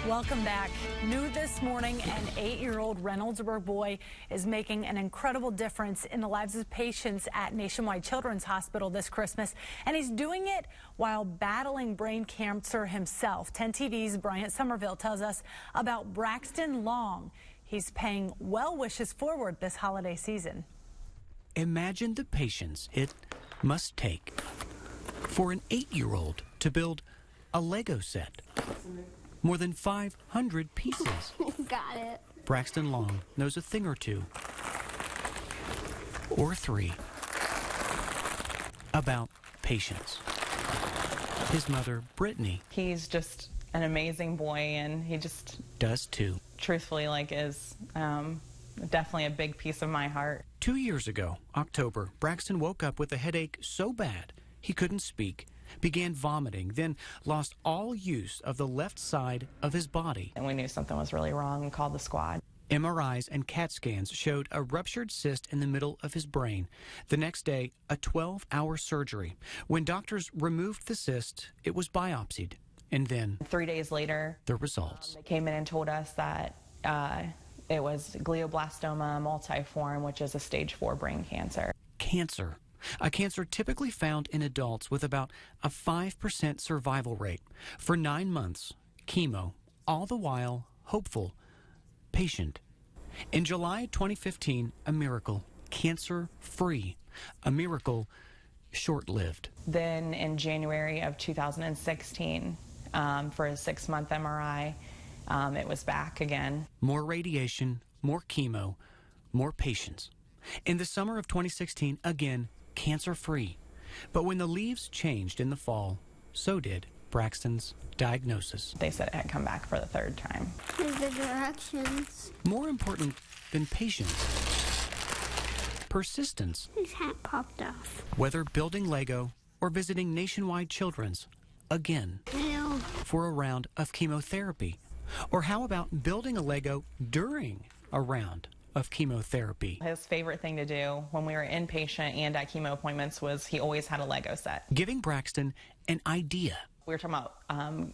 Welcome back. New this morning, an 8-year-old Reynoldsburg boy is making an incredible difference in the lives of patients at Nationwide Children's Hospital this Christmas, and he's doing it while battling brain cancer himself. 10 TV's Bryant Somerville tells us about Braxton Long. He's paying well wishes forward this holiday season. Imagine the patience it must take for an 8-year-old to build a Lego set. More than 500 pieces. Got it. Braxton Long knows a thing or two, or three, about patience. His mother, Brittany, He's just an amazing boy, and he just does too. truthfully is definitely a big piece of my heart. 2 years ago, October, Braxton woke up with a headache so bad he couldn't speak, began vomiting, then lost all use of the left side of his body. And we knew something was really wrong and called the squad. MRIs and CAT scans showed a ruptured cyst in the middle of his brain. The next day, a 12-hour surgery. When doctors removed the cyst, it was biopsied. And then 3 days later, the results. they came in and told us that it was glioblastoma multiforme, which is a stage 4 brain cancer. Cancer. A cancer typically found in adults with about a 5% survival rate. For 9 months, chemo, all the while hopeful, patient. In July 2015, a miracle, cancer-free. A miracle short-lived. Then in January of 2016, for a 6-month MRI, it was back again. More radiation, more chemo, more patience. In the summer of 2016, again, cancer-free. But when the leaves changed in the fall, so did Braxton's diagnosis. They said it had come back for the 3rd time. Here's the directions. More important than patience, persistence. His hat popped off. Whether building Lego or visiting Nationwide Children's, again, Ew. for a round of chemotherapy. Or how about building a Lego during a round of chemotherapy? His favorite thing to do when we were inpatient and at chemo appointments was he always had a Lego set. Giving Braxton an idea. We were talking about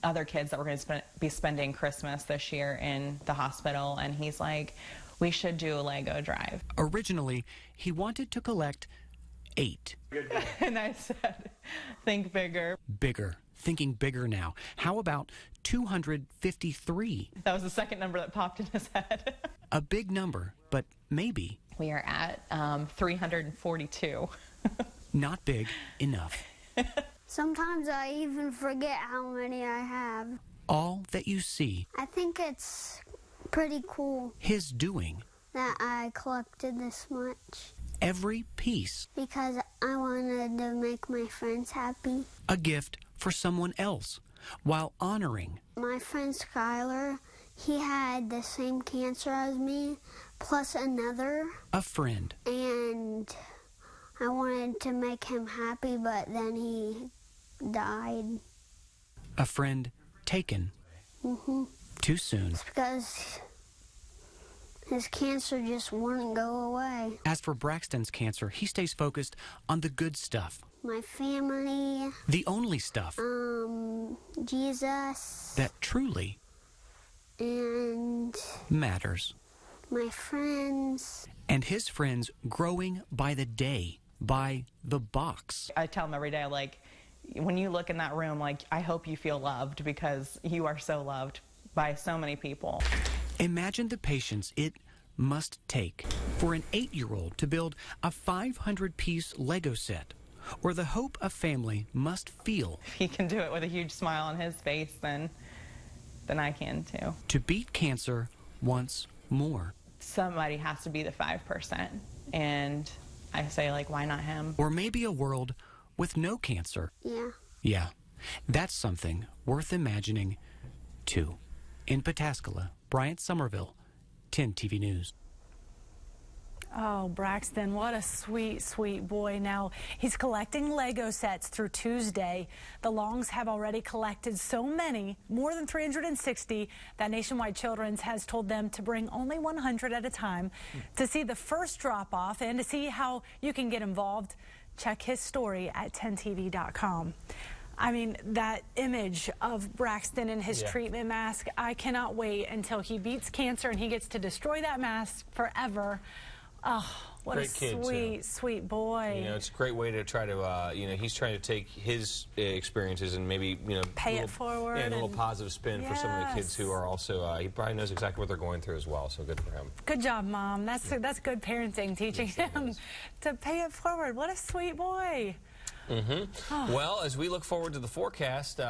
other kids that were going to be spending Christmas this year in the hospital, and he's like, we should do a Lego drive. Originally, he wanted to collect 8. And I said, think bigger. Bigger. Thinking bigger now. How about 253? That was the second number that popped in his head. A big number, but maybe We are at 342. not big enough. Sometimes I even forget how many I have. All that you see, I think it's pretty cool his doing. that I collected this much Every piece, because I wanted to make my friends happy. a gift for someone else, while honoring My friend Skylar, he had the same cancer as me, plus another, a friend. and I wanted to make him happy, but then he died. A friend taken too soon. It's because his cancer just wouldn't go away. As for Braxton's cancer, he stays focused on the good stuff, My family, the only stuff Jesus, that truly and matters. my friends. And his friends growing by the day, by the box. I tell him every day, when you look in that room, I hope you feel loved, because you are so loved by so many people. Imagine the patience it must take for an 8-year-old to build a 500-piece Lego set, or the hope a family must feel If he can do it with a huge smile on his face, then I can too. to beat cancer once more. Somebody has to be the 5%. And I say, why not him? Or maybe a world with no cancer. Yeah. Yeah, that's something worth imagining, too. In Pataskala, Bryant Somerville, 10 TV News. Oh, Braxton, what a sweet, sweet boy. Now, he's collecting Lego sets through Tuesday. The Longs have already collected so many, more than 360, that Nationwide Children's has told them to bring only 100 at a time. To see the first drop-off and to see how you can get involved, check his story at 10tv.com. I mean, that image of Braxton in his treatment mask, I cannot wait until he beats cancer and he gets to destroy that mask forever. Oh, what Great a kid, sweet, sweet boy. You know, it's a great way to try to, you know, he's trying to take his experiences and maybe, you know, pay it forward. Yeah, and a little positive spin for some of the kids who are also, he probably knows exactly what they're going through as well, so good for him. Good job, Mom. That's good parenting, teaching him to pay it forward. What a sweet boy. Well, as we look forward to the forecast,